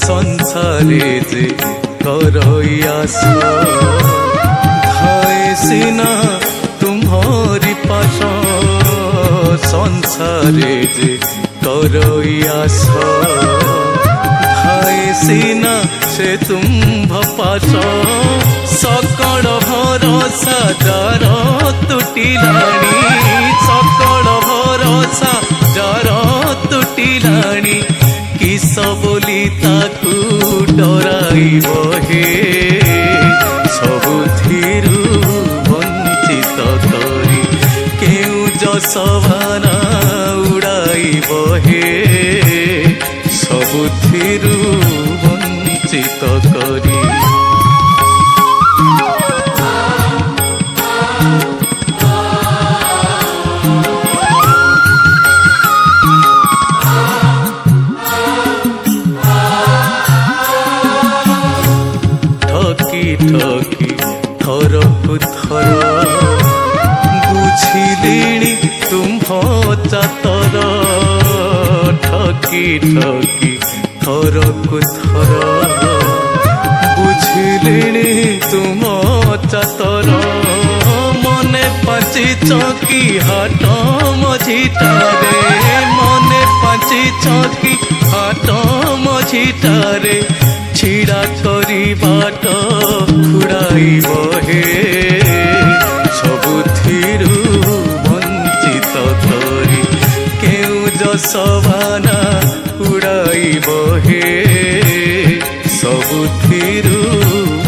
संसारे जे करई आस धाए सिना तुम्हारी पास संसारे जे करई आस धाए सिना से तुम पास सकल भरोसा जार तुटिलाणी सकल भरोसा जार तुटिलाणी किस बोली ताकू डराइब हे सबुथिरु वंचित करी केउ जसवाना उड़ाइब हे सबुथिरु वंचित करी ठकी थरकु थर बुझिलिणी तुम चातर ठकी ठकी थरकु थर बुझिलिणी तुम चातर मने पाची चौकी हाट मझिटारे मने पाची चौकी हाट मझिटारे छिड़ा करी बाट खुड़ाइब हे सबुथिरु वंचित करी केउ जसवाना उड़ाइब हे सबुथिरु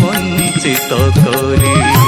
वंचित करी।